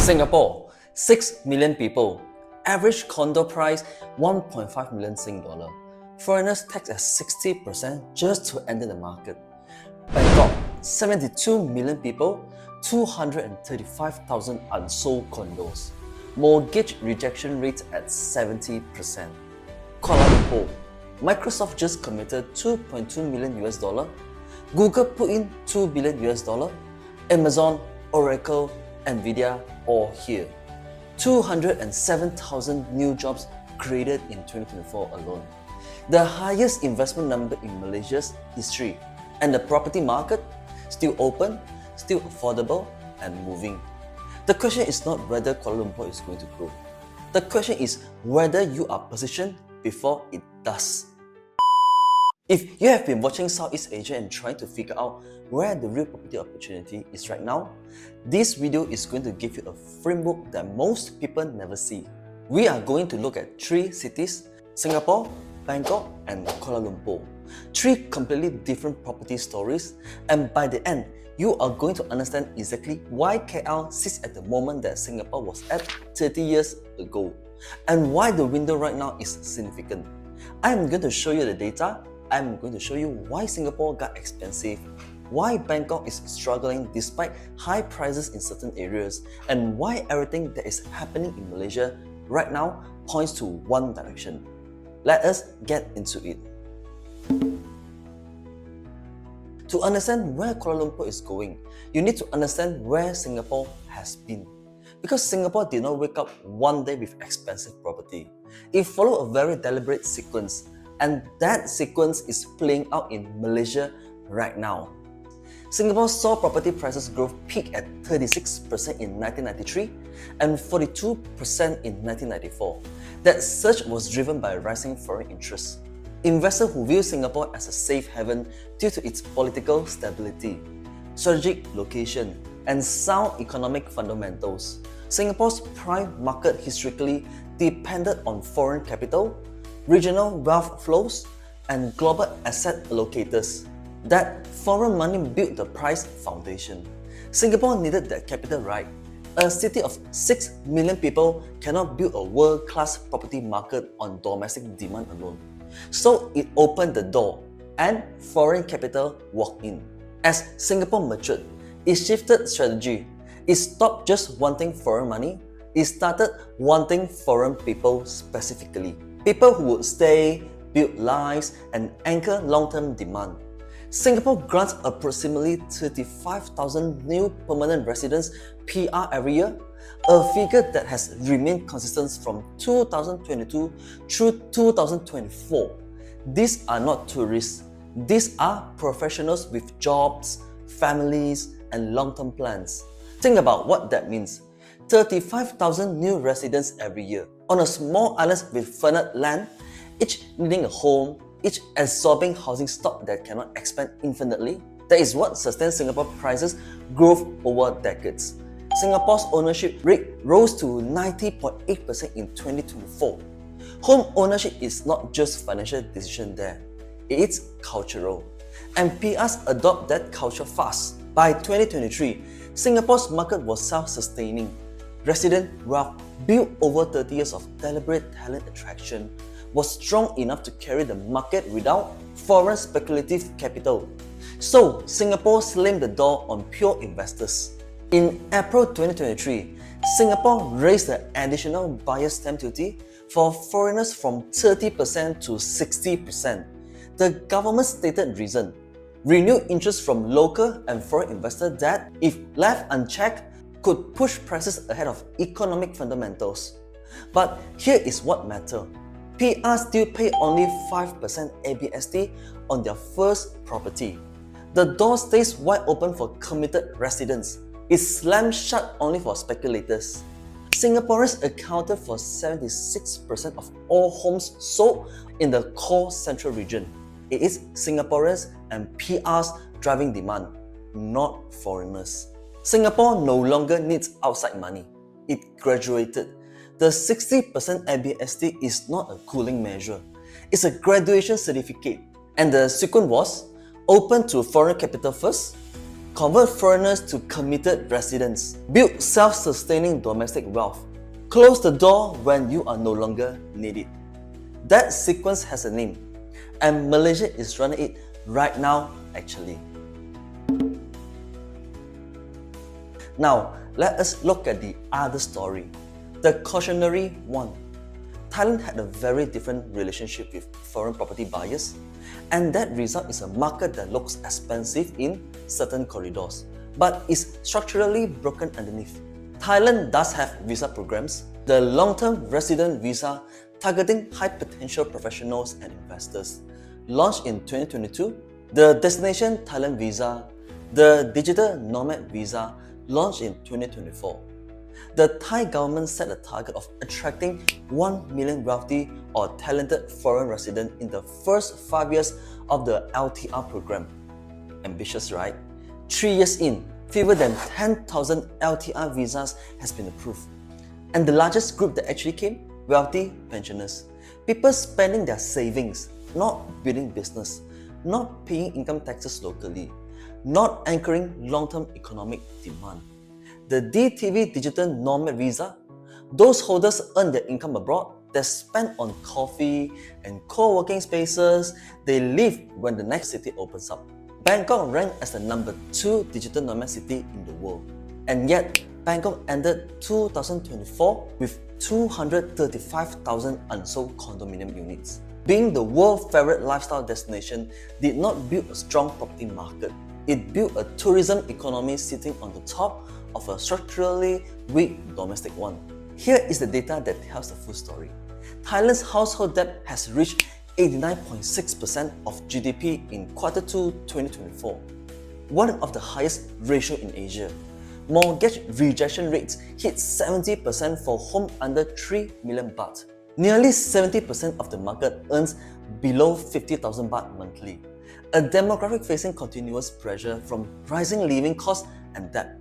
Singapore, 6 million people. Average condo price 1.5 million Sing dollar. Foreigners taxed at 60% just to enter the market. Bangkok, 72 million people, 235,000 unsold condos. Mortgage rejection rates at 70%. Kuala Lumpur, Microsoft just committed 2.2 million US dollar. Google put in 2 billion US dollar. Amazon, Oracle, Nvidia all here. 207,000 new jobs created in 2024 alone. The highest investment number in Malaysia's history. And the property market, still open, still affordable and moving. The question is not whether Kuala Lumpur is going to grow. The question is whether you are positioned before it does. If you have been watching Southeast Asia and trying to figure out where the real property opportunity is right now, this video is going to give you a framework that most people never see. We are going to look at 3 cities: Singapore, Bangkok and Kuala Lumpur. 3 completely different property stories, and by the end, you are going to understand exactly why KL sits at the moment that Singapore was at 30 years ago, and why the window right now is significant. I am going to show you the data. I'm going to show you why Singapore got expensive, why Bangkok is struggling despite high prices in certain areas, and why everything that is happening in Malaysia right now points to one direction. Let us get into it. To understand where Kuala Lumpur is going, you need to understand where Singapore has been. Because Singapore did not wake up one day with expensive property. It followed a very deliberate sequence, and that sequence is playing out in Malaysia right now. Singapore saw property prices growth peak at 36% in 1993 and 42% in 1994. That surge was driven by rising foreign interests. Investors who view Singapore as a safe haven due to its political stability, strategic location, and sound economic fundamentals. Singapore's prime market historically depended on foreign capital, regional wealth flows, and global asset allocators. That foreign money built the price foundation. Singapore needed that capital right. A city of 6 million people cannot build a world-class property market on domestic demand alone. So it opened the door and foreign capital walked in. As Singapore matured, it shifted strategy. It stopped just wanting foreign money. It started wanting foreign people specifically. People who would stay, build lives, and anchor long-term demand. Singapore grants approximately 35,000 new permanent residents PR every year, a figure that has remained consistent from 2022 through 2024. These are not tourists. These are professionals with jobs, families, and long-term plans. Think about what that means. 35,000 new residents every year on a small island with finite land, each needing a home, each absorbing housing stock that cannot expand infinitely. That is what sustains Singapore prices growth over decades. Singapore's ownership rate rose to 90.8% in 2024. Home ownership is not just financial decision there, it is cultural. And PRs adopt that culture fast. By 2023, Singapore's market was self-sustaining. Resident wealth built over 30 years of deliberate talent attraction was strong enough to carry the market without foreign speculative capital. So, Singapore slammed the door on pure investors. In April 2023, Singapore raised the additional buyer's stamp duty for foreigners from 30% to 60%. The government's stated reason: renewed interest from local and foreign investors that, if left unchecked, could push prices ahead of economic fundamentals. But here is what matters. PRs still pay only 5% ABST on their first property. The door stays wide open for committed residents. It's slammed shut only for speculators. Singaporeans accounted for 76% of all homes sold in the core central region. It is Singaporeans and PRs driving demand, not foreigners. Singapore no longer needs outside money. It graduated. The 60% ABST is not a cooling measure. It's a graduation certificate. And the sequence was: open to foreign capital first, convert foreigners to committed residents, build self-sustaining domestic wealth, close the door when you are no longer needed. That sequence has a name, and Malaysia is running it right now actually. Now, let us look at the other story, the cautionary one. Thailand had a very different relationship with foreign property buyers, and that result is a market that looks expensive in certain corridors, but is structurally broken underneath. Thailand does have visa programs, the long-term resident visa targeting high-potential professionals and investors, launched in 2022, the Destination Thailand Visa, the Digital Nomad Visa, launched in 2024. The Thai government set a target of attracting 1 million wealthy or talented foreign residents in the first 5 years of the LTR program. Ambitious, right? 3 years in, fewer than 10,000 LTR visas has been approved. And the largest group that actually came? Wealthy pensioners. People spending their savings, not building business, not paying income taxes locally, not anchoring long-term economic demand. The DTV Digital Nomad Visa, those holders earn their income abroad, they spend on coffee and co-working spaces, they leave when the next city opens up. Bangkok ranked as the number 2 digital nomad city in the world. And yet, Bangkok ended 2024 with 235,000 unsold condominium units. Being the world favorite lifestyle destination did not build a strong property market. It built a tourism economy sitting on the top of a structurally weak domestic one. Here is the data that tells the full story. Thailand's household debt has reached 89.6% of GDP in Q2 2024, one of the highest ratio in Asia. Mortgage rejection rates hit 70% for home under 3 million baht. Nearly 70% of the market earns below 50,000 baht monthly. A demographic facing continuous pressure from rising living costs and debt.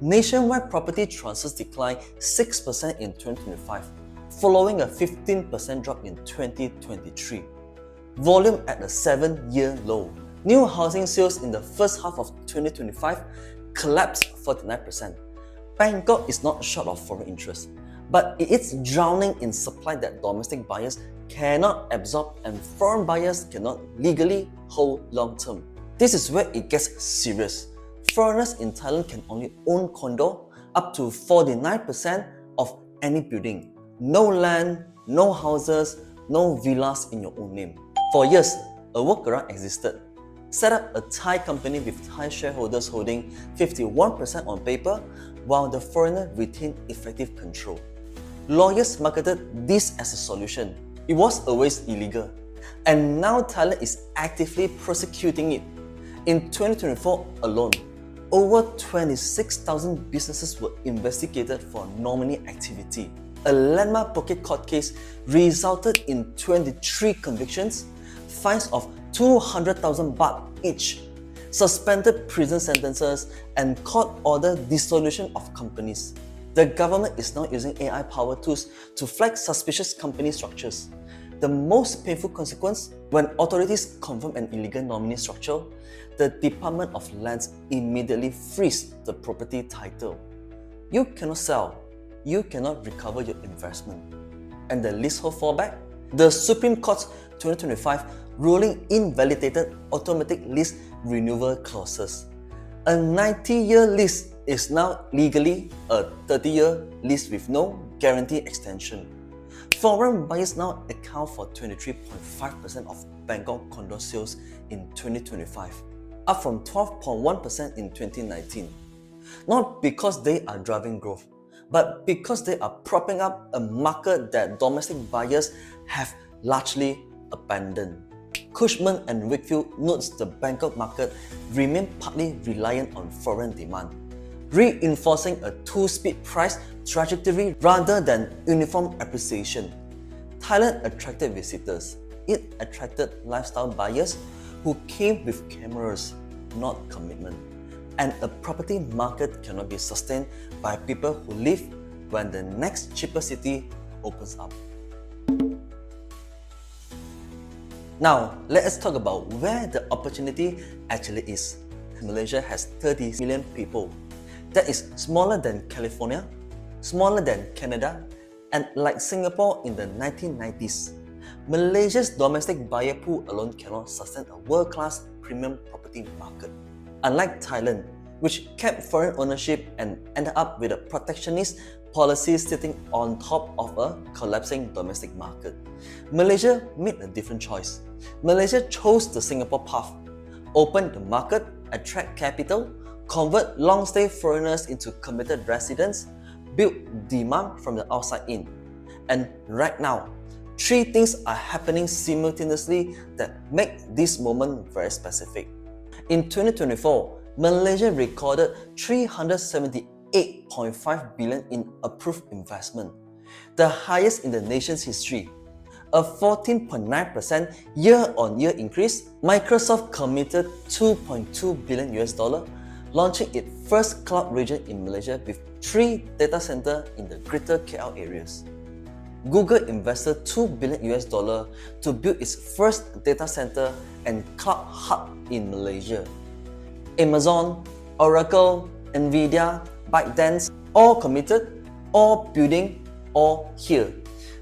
Nationwide property transfers declined 6% in 2025, following a 15% drop in 2023. Volume at a 7-year low. New housing sales in the first half of 2025 collapsed 49%. Bangkok is not short of foreign interest, but it is drowning in supply that domestic buyers cannot absorb and foreign buyers cannot legally hold long term. This is where it gets serious. Foreigners in Thailand can only own condo up to 49% of any building. No land, no houses, no villas in your own name. For years, a workaround existed. Set up a Thai company with Thai shareholders holding 51% on paper, while the foreigner retained effective control. Lawyers marketed this as a solution. It was always illegal. And now Thailand is actively prosecuting it. In 2024 alone, over 26,000 businesses were investigated for nominee activity. A landmark Phuket court case resulted in 23 convictions, fines of 200,000 baht each, suspended prison sentences, and court-ordered dissolution of companies. The government is now using AI-powered tools to flag suspicious company structures. The most painful consequence, when authorities confirm an illegal nominee structure, the Department of Lands immediately frees the property title. You cannot sell, you cannot recover your investment. And the leasehold fallback? The Supreme Court's 2025 ruling invalidated automatic lease renewal clauses. A 90-year lease is now legally a 30-year lease with no guaranteed extension. Foreign buyers now account for 23.5% of Bangkok condo sales in 2025, up from 12.1% in 2019. Not because they are driving growth, but because they are propping up a market that domestic buyers have largely abandoned. Cushman and Wakefield notes the Bangkok market remain partly reliant on foreign demand, reinforcing a two-speed price trajectory rather than uniform appreciation. Thailand attracted visitors. It attracted lifestyle buyers who came with cameras, not commitment. And a property market cannot be sustained by people who live when the next cheaper city opens up. Now, let us talk about where the opportunity actually is. Malaysia has 30 million people. That is smaller than California, smaller than Canada, and like Singapore in the 1990s. Malaysia's domestic buyer pool alone cannot sustain a world-class premium property market. Unlike Thailand, which kept foreign ownership and ended up with a protectionist policy sitting on top of a collapsing domestic market, Malaysia made a different choice. Malaysia chose the Singapore path, open the market, attract capital, convert long-stay foreigners into committed residents, build demand from the outside in. And right now, three things are happening simultaneously that make this moment very specific. In 2024, Malaysia recorded 378.5 billion in approved investment, the highest in the nation's history. A 14.9% year-on-year increase. Microsoft committed $2.2 billion launching its first cloud region in Malaysia with 3 data centers in the greater KL areas. Google invested $2 billion to build its first data center and cloud hub in Malaysia. Amazon, Oracle, Nvidia, ByteDance, all committed, all building, all here.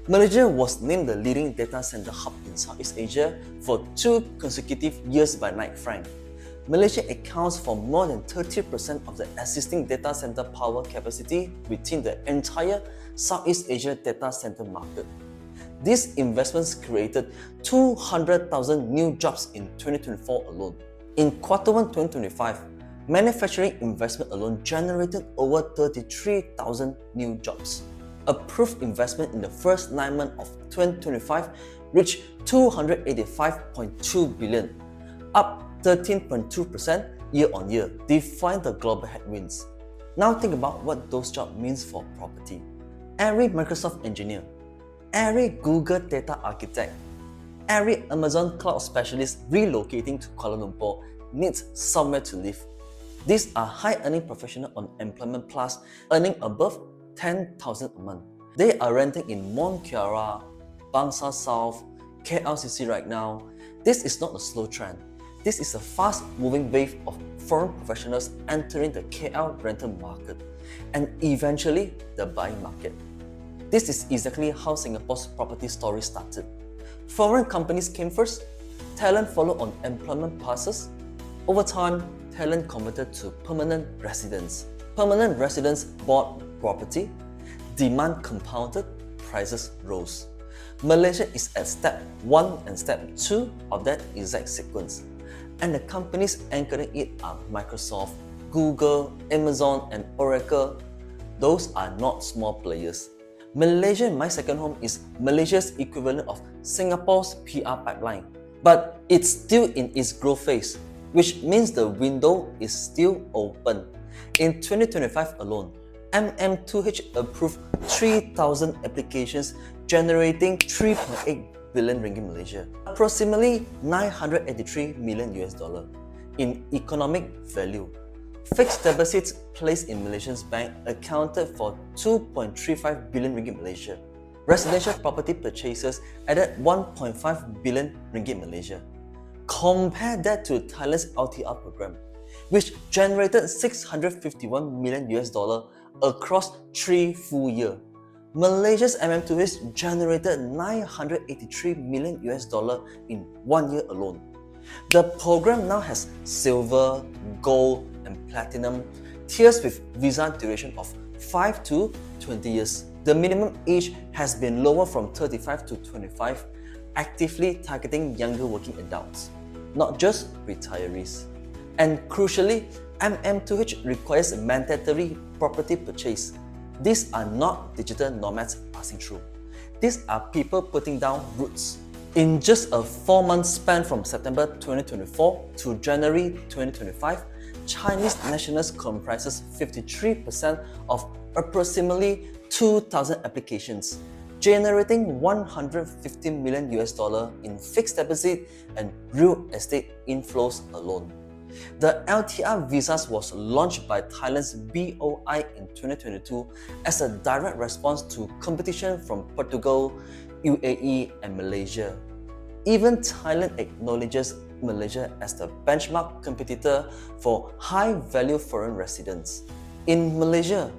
Malaysia was named the leading data center hub in Southeast Asia for 2 consecutive years by Knight Frank. Malaysia accounts for more than 30% of the existing data center power capacity within the entire Southeast Asia data center market. These investments created 200,000 new jobs in 2024 alone. In Q1 2025, manufacturing investment alone generated over 33,000 new jobs. Approved investment in the first 9 months of 2025 reached 285.2 billion, up 13.2% year-on-year, defying the global headwinds. Now think about what those jobs means for property. Every Microsoft engineer, every Google data architect, every Amazon cloud specialist relocating to Kuala Lumpur needs somewhere to live. These are high-earning professionals on Employment Plus earning above 10,000 a month. They are renting in Mont Kiara, Bangsar South, KLCC right now. This is not a slow trend. This is a fast-moving wave of foreign professionals entering the KL rental market and eventually the buying market. This is exactly how Singapore's property story started. Foreign companies came first, talent followed on employment passes. Over time, talent converted to permanent residents. Permanent residents bought property, demand compounded, prices rose. Malaysia is at step 1 and step 2 of that exact sequence. And the companies anchoring it are Microsoft, Google, Amazon, and Oracle. Those are not small players. Malaysia My Second Home is Malaysia's equivalent of Singapore's PR pipeline. But it's still in its growth phase, which means the window is still open. In 2025 alone, MM2H approved 3,000 applications generating 3.8 billion ringgit Malaysia, approximately $983 million in economic value. Fixed deposits placed in Malaysia's bank accounted for 2.35 billion ringgit Malaysia. Residential property purchases added 1.5 billion ringgit Malaysia. Compare that to Thailand's LTR program, which generated $651 million across 3 full years. Malaysia's MM2H generated $983 million in 1 year alone. The program now has silver, gold, and platinum tiers with visa duration of 5 to 20 years. The minimum age has been lowered from 35 to 25, actively targeting younger working adults, not just retirees. And crucially, MM2H requires mandatory property purchase. These are not digital nomads passing through. These are people putting down roots. In just a 4-month span from September 2024 to January 2025, Chinese nationals comprises 53% of approximately 2,000 applications, generating $150 million in fixed deposit and real estate inflows alone. The LTR visas was launched by Thailand's BOI in 2022 as a direct response to competition from Portugal, UAE, and Malaysia. Even Thailand acknowledges Malaysia as the benchmark competitor for high-value foreign residents. In Malaysia,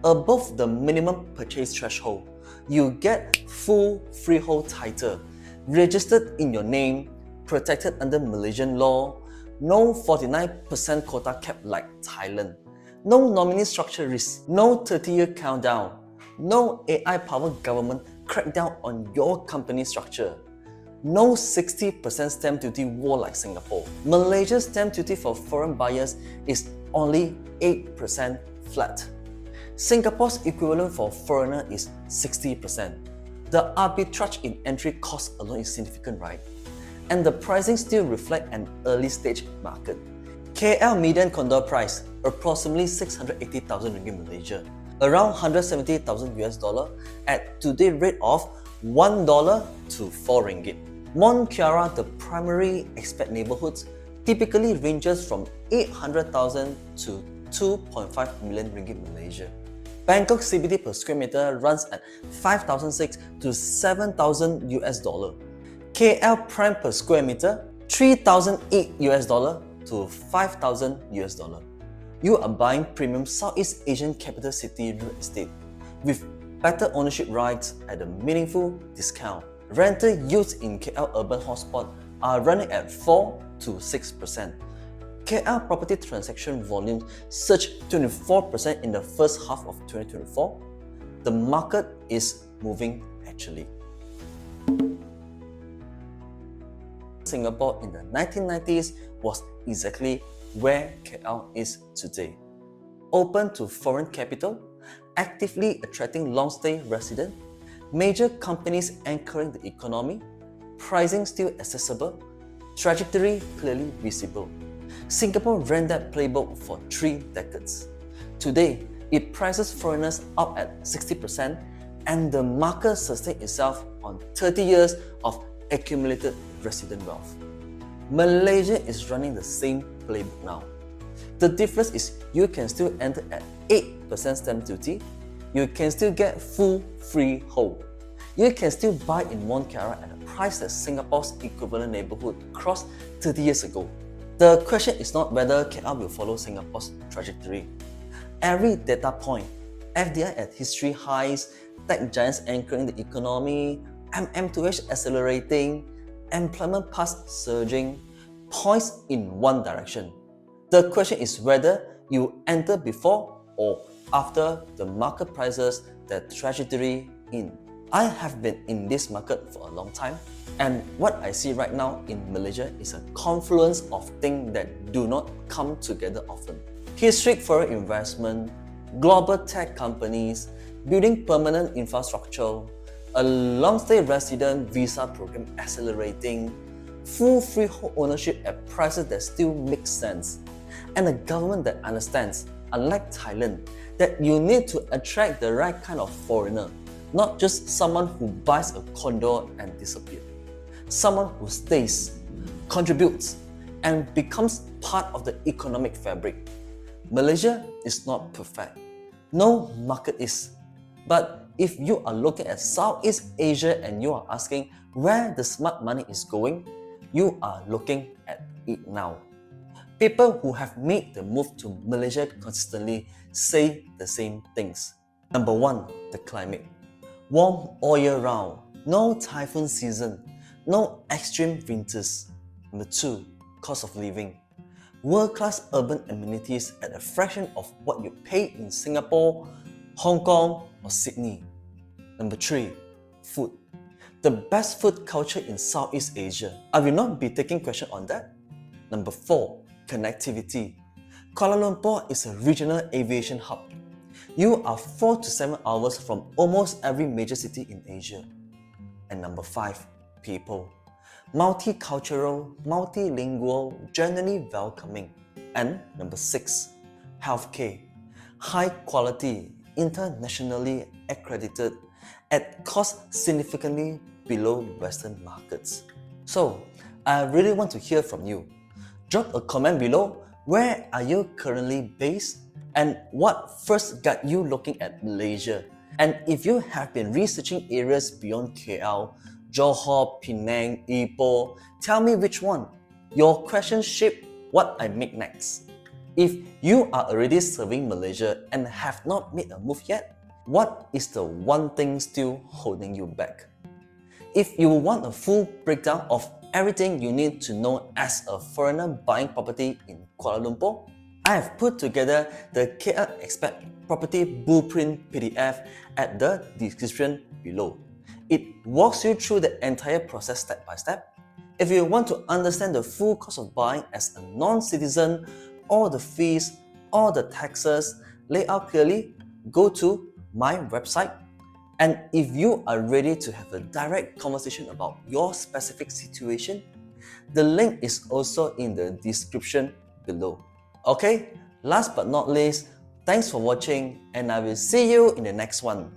above the minimum purchase threshold, you get full freehold title, registered in your name, protected under Malaysian law, no 49% quota cap like Thailand, no nominee structure risk, no 30-year countdown, no AI-powered government crackdown on your company structure, no 60% stamp duty war like Singapore. Malaysia's stamp duty for foreign buyers is only 8% flat. Singapore's equivalent for foreigner is 60%. The arbitrage in entry cost alone is significant, right? And the pricing still reflects an early stage market. KL median condo price approximately 680,000 ringgit Malaysia, around 170,000 US dollar at today's rate of $1 to 4 ringgit. Mont Kiara, the primary expat neighborhoods, typically ranges from 800,000 to 2.5 million ringgit Malaysia. Bangkok CBD per square meter runs at 5,006 to 7,000 US dollar. KL prime per square meter 3,008 US dollar to 5,000 US dollar. You are buying premium Southeast Asian capital city real estate with better ownership rights at a meaningful discount. Rental yields in KL urban hotspot are running at 4 to 6%. KL property transaction volume surged 24% in the first half of 2024. The market is moving actually. Singapore in the 1990s was exactly where KL is today. Open to foreign capital, actively attracting long-stay residents, major companies anchoring the economy, pricing still accessible, trajectory clearly visible. Singapore ran that playbook for 3 decades. Today, it prices foreigners up at 60% and the market sustains itself on 30 years of accumulated resident wealth. Malaysia is running the same playbook now. The difference is you can still enter at 8% stamp duty, you can still get full freehold, you can still buy in Mont Kiara at a price that Singapore's equivalent neighbourhood crossed 30 years ago. The question is not whether KL will follow Singapore's trajectory. Every data point, FDI at history highs, tech giants anchoring the economy, MM2H accelerating, employment path surging, points in one direction. The question is whether you enter before or after the market prices that trajectory in. I have been in this market for a long time, and what I see right now in Malaysia is a confluence of things that do not come together often. Historic foreign investment, global tech companies, building permanent infrastructure, a long-stay resident visa program accelerating, full freehold ownership at prices that still make sense, and a government that understands, unlike Thailand, that you need to attract the right kind of foreigner, not just someone who buys a condo and disappears. Someone who stays, contributes, and becomes part of the economic fabric. Malaysia is not perfect. No market is. But if you are looking at Southeast Asia and you are asking where the smart money is going, you are looking at it now. People who have made the move to Malaysia consistently say the same things. Number 1, the climate. Warm all year round, no typhoon season, no extreme winters. Number 2, cost of living. World-class urban amenities at a fraction of what you pay in Singapore, Hong Kong, or Sydney. Number 3, food. The best food culture in Southeast Asia. I will not be taking question on that. Number 4, connectivity. Kuala Lumpur is a regional aviation hub. You are 4 to 7 hours from almost every major city in Asia. And number 5, people. Multicultural, multilingual, generally welcoming. And number 6, healthcare. High quality, internationally accredited, at cost significantly below Western markets. So, I really want to hear from you. Drop a comment below. Where are you currently based? And what first got you looking at Malaysia? And if you have been researching areas beyond KL, Johor, Penang, Ipoh. Tell me which one. Your question shape what I make next. If you are already serving Malaysia and have not made a move yet, what is the one thing still holding you back? If you want a full breakdown of everything you need to know as a foreigner buying property in Kuala Lumpur, I have put together the KL Expat Property Blueprint PDF at the description below. It walks you through the entire process step by step. If you want to understand the full cost of buying as a non-citizen, all the fees, all the taxes laid out clearly, go to my website. And if you are ready to have a direct conversation about your specific situation, the link is also in the description below. Okay, last but not least, thanks for watching and I will see you in the next one.